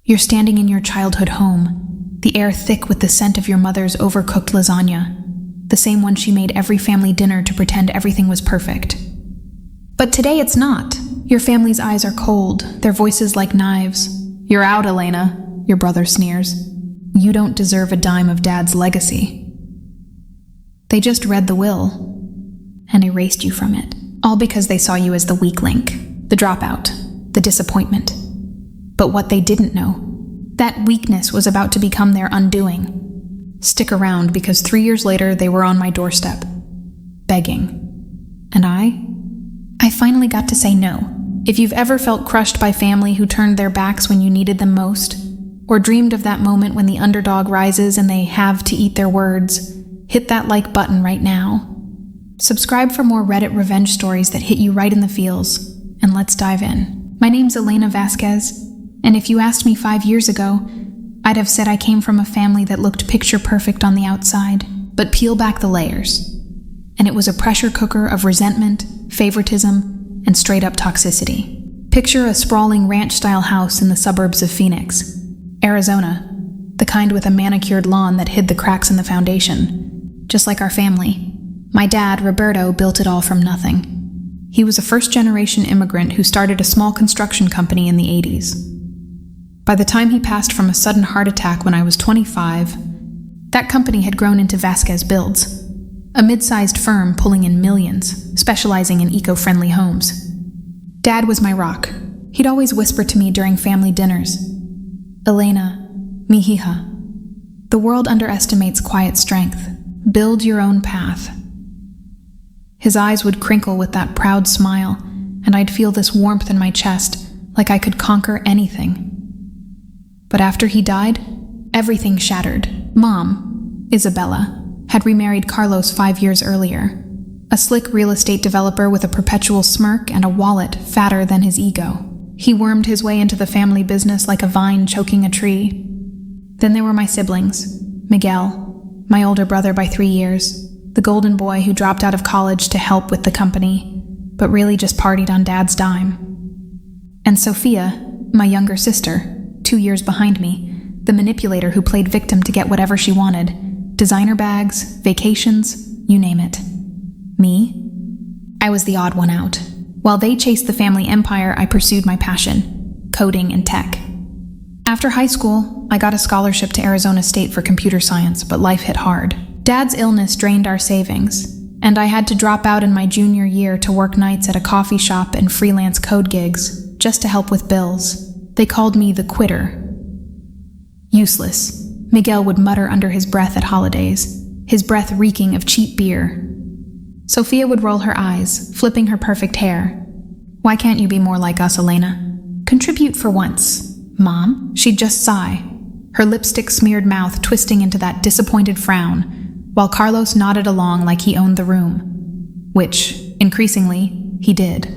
You're standing in your childhood home, the air thick with the scent of your mother's overcooked lasagna, the same one she made every family dinner to pretend everything was perfect. But today it's not. Your family's eyes are cold, their voices like knives. "You're out, Elena," your brother sneers. "You don't deserve a dime of Dad's legacy." They just read the will and erased you from it, all because they saw you as the weak link, the dropout, the disappointment. But what they didn't know, that weakness was about to become their undoing. Stick around, because 3 years later they were on my doorstep, begging. And I finally got to say no. If you've ever felt crushed by family who turned their backs when you needed them most, or dreamed of that moment when the underdog rises and they have to eat their words, hit that like button right now. Subscribe for more Reddit revenge stories that hit you right in the feels, and let's dive in. My name's Elena Vasquez, and if you asked me 5 years ago, I'd have said I came from a family that looked picture perfect on the outside, but peel back the layers, and it was a pressure cooker of resentment, favoritism, and straight-up toxicity. Picture a sprawling ranch-style house in the suburbs of Phoenix, Arizona, the kind with a manicured lawn that hid the cracks in the foundation. Just like our family, my dad, Roberto, built it all from nothing. He was a first-generation immigrant who started a small construction company in the 80s. By the time he passed from a sudden heart attack when I was 25, that company had grown into Vasquez Builds, a mid-sized firm pulling in millions, specializing in eco-friendly homes. Dad was my rock. He'd always whisper to me during family dinners, "Elena, mihija, the world underestimates quiet strength. Build your own path." His eyes would crinkle with that proud smile, and I'd feel this warmth in my chest, like I could conquer anything. But after he died, everything shattered. Mom, Isabella, had remarried Carlos 5 years earlier, a slick real estate developer with a perpetual smirk and a wallet fatter than his ego. He wormed his way into the family business like a vine choking a tree. Then there were my siblings, Miguel, my older brother by 3 years, the golden boy who dropped out of college to help with the company, but really just partied on Dad's dime. And Sophia, my younger sister, 2 years behind me, the manipulator who played victim to get whatever she wanted. Designer bags, vacations, you name it. Me? I was the odd one out. While they chased the family empire, I pursued my passion, coding and tech. After high school, I got a scholarship to Arizona State for computer science, but life hit hard. Dad's illness drained our savings, and I had to drop out in my junior year to work nights at a coffee shop and freelance code gigs, just to help with bills. They called me the quitter. Useless, Miguel would mutter under his breath at holidays, his breath reeking of cheap beer. Sophia would roll her eyes, flipping her perfect hair. "Why can't you be more like us, Elena? Contribute for once." "Mom?" She'd just sigh, her lipstick-smeared mouth twisting into that disappointed frown, while Carlos nodded along like he owned the room, which, increasingly, he did.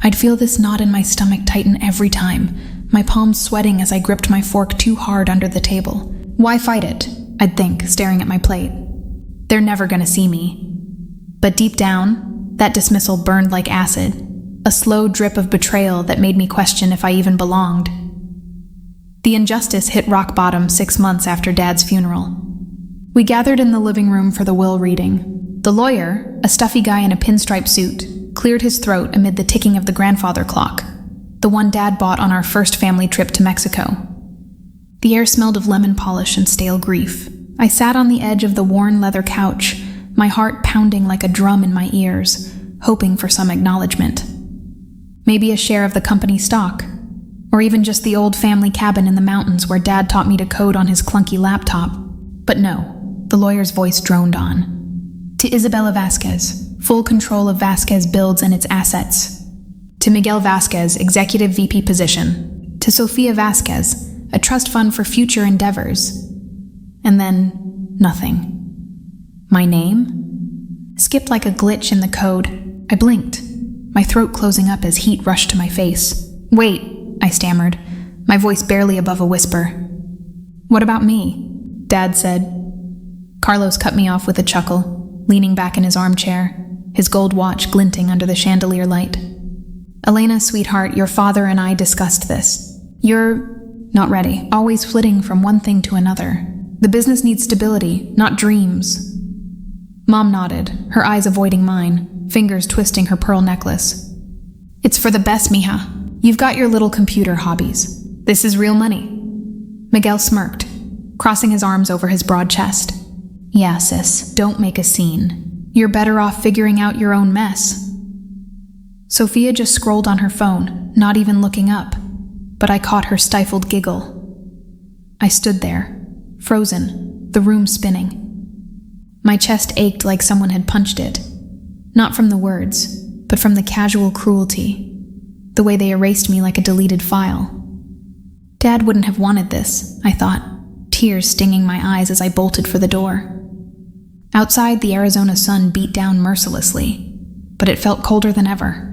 I'd feel this knot in my stomach tighten every time, my palms sweating as I gripped my fork too hard under the table. Why fight it? I'd think, staring at my plate. They're never gonna see me. But deep down, that dismissal burned like acid, a slow drip of betrayal that made me question if I even belonged. The injustice hit rock bottom 6 months after Dad's funeral. We gathered in the living room for the will reading. The lawyer, a stuffy guy in a pinstripe suit, cleared his throat amid the ticking of the grandfather clock, the one Dad bought on our first family trip to Mexico. The air smelled of lemon polish and stale grief. I sat on the edge of the worn leather couch, my heart pounding like a drum in my ears, hoping for some acknowledgement. Maybe a share of the company stock, or even just the old family cabin in the mountains where Dad taught me to code on his clunky laptop. But no, the lawyer's voice droned on. To Isabella Vasquez, full control of Vasquez Builds and its assets. To Miguel Vasquez, executive VP position. To Sophia Vasquez, a trust fund for future endeavors. And then, nothing. My name? Skipped like a glitch in the code. I blinked, my throat closing up as heat rushed to my face. "Wait," I stammered, my voice barely above a whisper. "What about me?" Dad said. Carlos cut me off with a chuckle, leaning back in his armchair, his gold watch glinting under the chandelier light. "Elena, sweetheart, your father and I discussed this. You're Not ready. Always flitting from one thing to another. The business needs stability, not dreams. Mom nodded, her eyes avoiding mine, fingers twisting her pearl necklace. It's for the best, mija. You've got your little computer hobbies. This is real money. Miguel smirked, crossing his arms over his broad chest. Yeah, sis, don't make a scene. You're better off figuring out your own mess. Sophia just scrolled on her phone, not even looking up, but I caught her stifled giggle. I stood there, frozen, the room spinning. My chest ached like someone had punched it, not from the words, but from the casual cruelty, the way they erased me like a deleted file. Dad wouldn't have wanted this, I thought, tears stinging my eyes as I bolted for the door. Outside, the Arizona sun beat down mercilessly, but it felt colder than ever.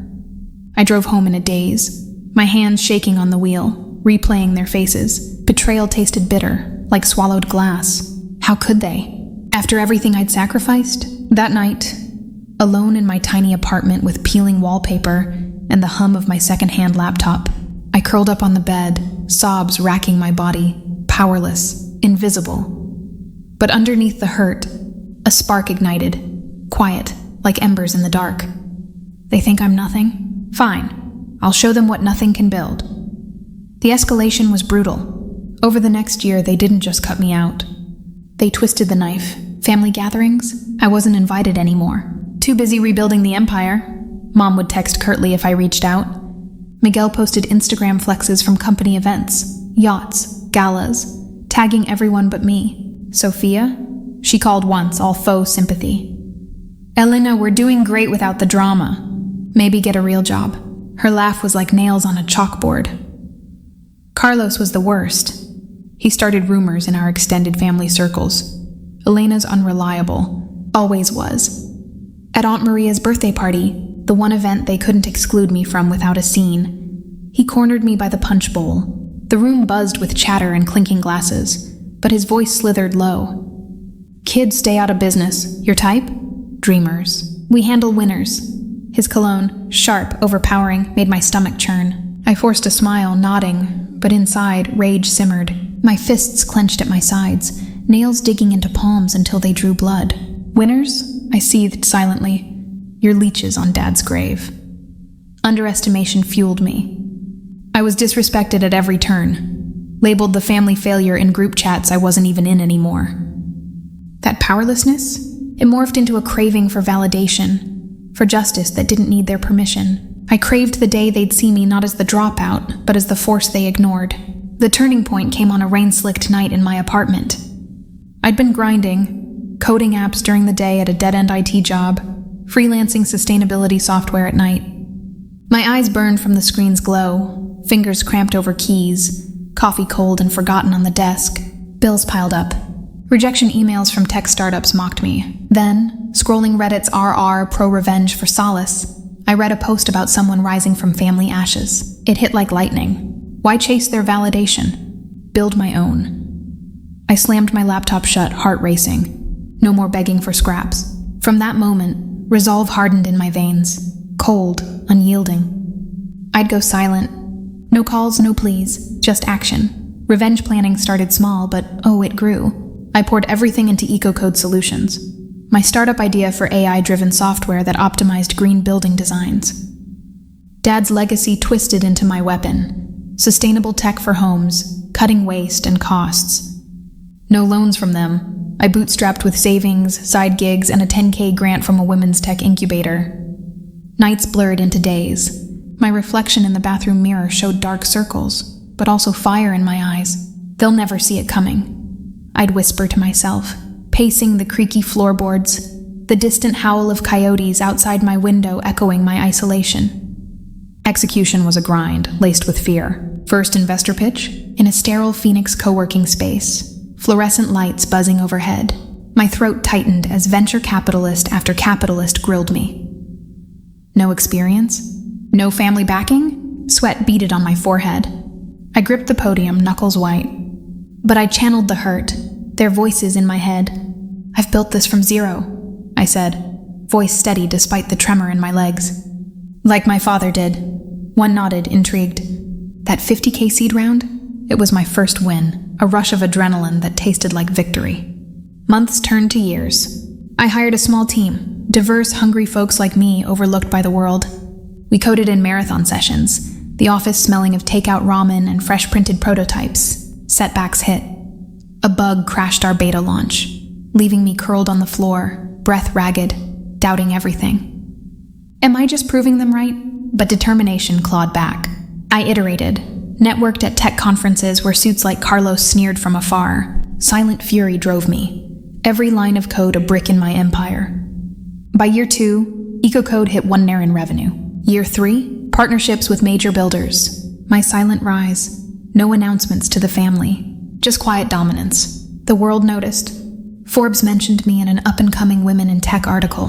I drove home in a daze, my hands shaking on the wheel, replaying their faces. Betrayal tasted bitter, like swallowed glass. How could they? After everything I'd sacrificed? That night, alone in my tiny apartment with peeling wallpaper and the hum of my secondhand laptop, I curled up on the bed, sobs racking my body, powerless, invisible. But underneath the hurt, a spark ignited, quiet, like embers in the dark. They think I'm nothing? Fine. I'll show them what nothing can build. The escalation was brutal. Over the next year, they didn't just cut me out. They twisted the knife. Family gatherings? I wasn't invited anymore. Too busy rebuilding the empire. Mom would text curtly if I reached out. Miguel posted Instagram flexes from company events, yachts, galas, tagging everyone but me. Sophia? She called once, all faux sympathy. Elena, we're doing great without the drama. Maybe get a real job. Her laugh was like nails on a chalkboard. Carlos was the worst. He started rumors in our extended family circles. Elena's unreliable. Always was. At Aunt Maria's birthday party, the one event they couldn't exclude me from without a scene, he cornered me by the punch bowl. The room buzzed with chatter and clinking glasses, but his voice slithered low. Kids stay out of business. Your type? Dreamers. We handle winners. His cologne, sharp, overpowering, made my stomach churn. I forced a smile, nodding, but inside, rage simmered. My fists clenched at my sides, nails digging into palms until they drew blood. Winners? I seethed silently. You're leeches on Dad's grave. Underestimation fueled me. I was disrespected at every turn, labeled the family failure in group chats I wasn't even in anymore. That powerlessness? It morphed into a craving for validation, for justice that didn't need their permission. I craved the day they'd see me not as the dropout, but as the force they ignored. The turning point came on a rain-slicked night in my apartment. I'd been grinding, coding apps during the day at a dead-end IT job, freelancing sustainability software at night. My eyes burned from the screen's glow, fingers cramped over keys, coffee cold and forgotten on the desk. Bills piled up. Rejection emails from tech startups mocked me. Then, scrolling Reddit's ProRevenge for solace, I read a post about someone rising from family ashes. It hit like lightning. Why chase their validation? Build my own. I slammed my laptop shut, heart racing. No more begging for scraps. From that moment, resolve hardened in my veins. Cold, unyielding. I'd go silent. No calls, no pleas, just action. Revenge planning started small, but it grew. I poured everything into EcoCode Solutions, my startup idea for AI-driven software that optimized green building designs. Dad's legacy twisted into my weapon: sustainable tech for homes, cutting waste and costs. No loans from them. I bootstrapped with savings, side gigs, and a $10K grant from a women's tech incubator. Nights blurred into days. My reflection in the bathroom mirror showed dark circles, but also fire in my eyes. They'll never see it coming. I'd whisper to myself, pacing the creaky floorboards, the distant howl of coyotes outside my window echoing my isolation. Execution was a grind, laced with fear. First investor pitch, in a sterile Phoenix co-working space, fluorescent lights buzzing overhead. My throat tightened as venture capitalist after capitalist grilled me. No experience? No family backing? Sweat beaded on my forehead. I gripped the podium, knuckles white. But I channeled the hurt, their voices in my head. I've built this from zero, I said, voice steady despite the tremor in my legs. Like my father did. One nodded, intrigued. That $50K seed round? It was my first win, a rush of adrenaline that tasted like victory. Months turned to years. I hired a small team, diverse, hungry folks like me overlooked by the world. We coded in marathon sessions, the office smelling of takeout ramen and fresh printed prototypes. Setbacks hit. A bug crashed our beta launch, leaving me curled on the floor, breath ragged, doubting everything. Am I just proving them right? But determination clawed back. I iterated, networked at tech conferences where suits like Carlos sneered from afar. Silent fury drove me. Every line of code a brick in my empire. By year 2, EcoCode hit $1 million in revenue. Year 3, partnerships with major builders. My silent rise. No announcements to the family. Just quiet dominance. The world noticed. Forbes mentioned me in an up-and-coming women in tech article.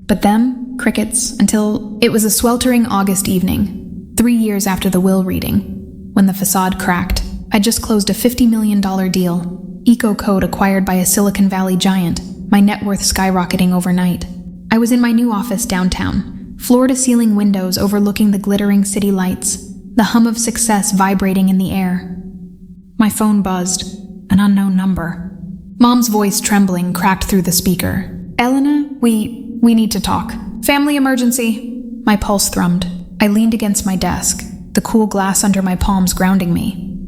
But them, crickets, until it was a sweltering August evening, 3 years after the will reading, when the facade cracked. I just closed a $50 million deal. EcoCode acquired by a Silicon Valley giant, my net worth skyrocketing overnight. I was in my new office downtown, floor-to-ceiling windows overlooking the glittering city lights, the hum of success vibrating in the air. My phone buzzed, an unknown number. Mom's voice trembling cracked through the speaker. Elena, we need to talk. Family emergency. My pulse thrummed. I leaned against my desk, the cool glass under my palms grounding me.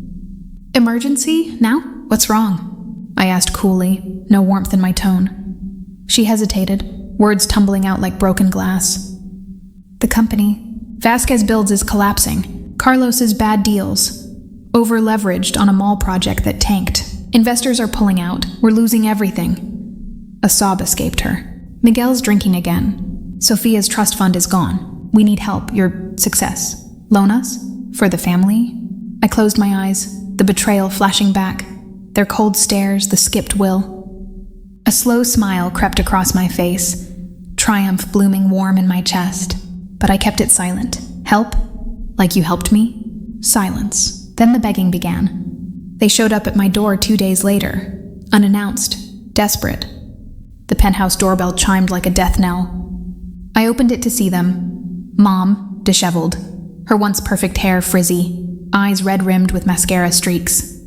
Emergency? Now? What's wrong? I asked coolly, no warmth in my tone. She hesitated, words tumbling out like broken glass. The company, Vasquez Builds, is collapsing. Carlos's bad deals. Over-leveraged on a mall project that tanked. Investors are pulling out. We're losing everything. A sob escaped her. Miguel's drinking again. Sophia's trust fund is gone. We need help. Your success. Loan us? For the family? I closed my eyes, the betrayal flashing back. Their cold stares, the skipped will. A slow smile crept across my face, triumph blooming warm in my chest. But I kept it silent. Help? Like you helped me? Silence. Then the begging began. They showed up at my door 2 days later, unannounced, desperate. The penthouse doorbell chimed like a death knell. I opened it to see them. Mom, disheveled, her once perfect hair frizzy, eyes red-rimmed with mascara streaks.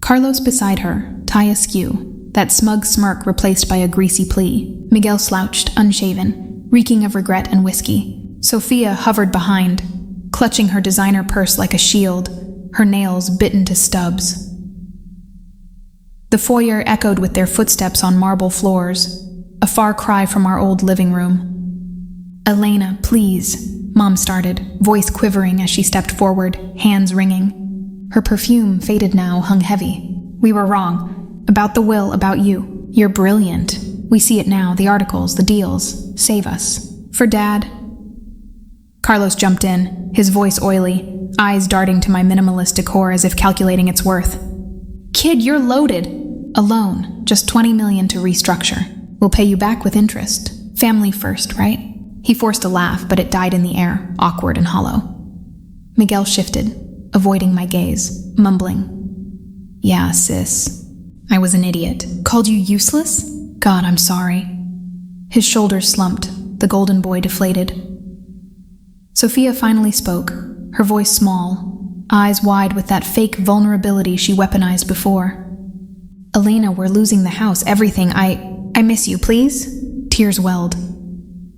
Carlos beside her, tie askew, that smug smirk replaced by a greasy plea. Miguel slouched, unshaven, reeking of regret and whiskey. Sophia hovered behind, clutching her designer purse like a shield, her nails bitten to stubs. The foyer echoed with their footsteps on marble floors, a far cry from our old living room. Elena, please, Mom started, voice quivering as she stepped forward, hands wringing. Her perfume, faded now, hung heavy. We were wrong. About the will, about you. You're brilliant. We see it now, the articles, the deals. Save us. For Dad. Carlos jumped in, his voice oily, eyes darting to my minimalist decor as if calculating its worth. Kid, you're loaded. A loan, just $20 million to restructure. We'll pay you back with interest. Family first, right? He forced a laugh, but it died in the air, awkward and hollow. Miguel shifted, avoiding my gaze, mumbling. Yeah, sis. I was an idiot. Called you useless? God, I'm sorry. His shoulders slumped, the golden boy deflated. Sophia finally spoke, her voice small, eyes wide with that fake vulnerability she weaponized before. Elena, we're losing the house, everything. I miss you, please? Tears welled.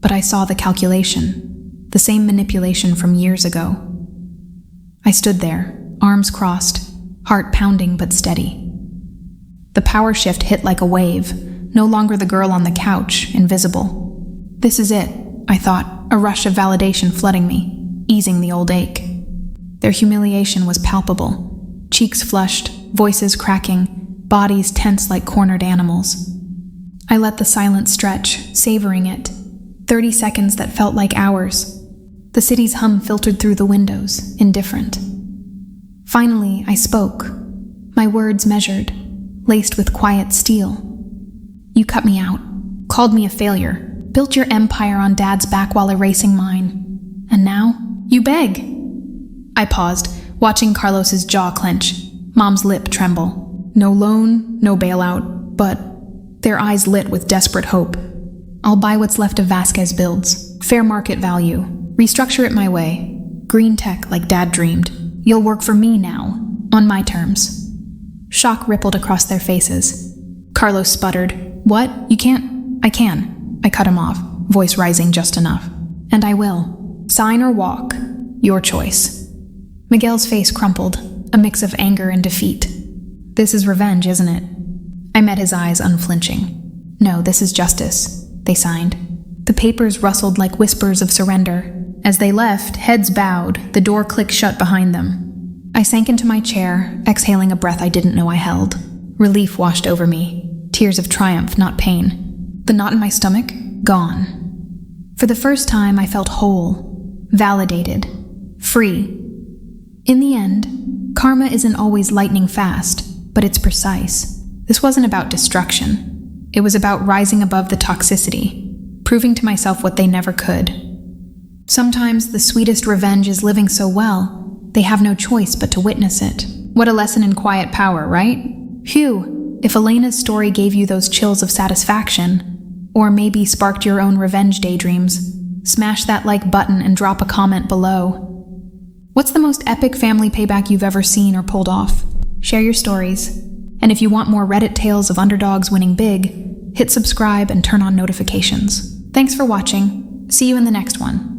But I saw the calculation, the same manipulation from years ago. I stood there, arms crossed, heart pounding but steady. The power shift hit like a wave, no longer the girl on the couch, invisible. This is it, I thought, a rush of validation flooding me, easing the old ache. Their humiliation was palpable, cheeks flushed, voices cracking, bodies tense like cornered animals. I let the silence stretch, savoring it. 30 seconds that felt like hours. The city's hum filtered through the windows, indifferent. Finally, I spoke, my words measured, laced with quiet steel. You cut me out, called me a failure, built your empire on Dad's back while erasing mine. And now, you beg. I paused, watching Carlos's jaw clench, Mom's lip tremble. No loan, no bailout, but their eyes lit with desperate hope. I'll buy what's left of Vasquez Builds, fair market value, restructure it my way, green tech like Dad dreamed. You'll work for me now. On my terms. Shock rippled across their faces. Carlos sputtered, "What? You can't?" "I can." I cut him off, voice rising just enough. "And I will. Sign or walk. Your choice." Miguel's face crumpled, a mix of anger and defeat. "This is revenge, isn't it?" I met his eyes unflinching. "No, this is justice." They signed. The papers rustled like whispers of surrender. As they left, heads bowed, the door clicked shut behind them. I sank into my chair, exhaling a breath I didn't know I held. Relief washed over me. Tears of triumph, not pain. The knot in my stomach? Gone. For the first time, I felt whole, validated, free. In the end, karma isn't always lightning fast, but it's precise. This wasn't about destruction. It was about rising above the toxicity, proving to myself what they never could. Sometimes the sweetest revenge is living so well, they have no choice but to witness it. What a lesson in quiet power, right? Phew, if Elena's story gave you those chills of satisfaction, or maybe sparked your own revenge daydreams, smash that like button and drop a comment below. What's the most epic family payback you've ever seen or pulled off? Share your stories. And if you want more Reddit tales of underdogs winning big, hit subscribe and turn on notifications. Thanks for watching. See you in the next one.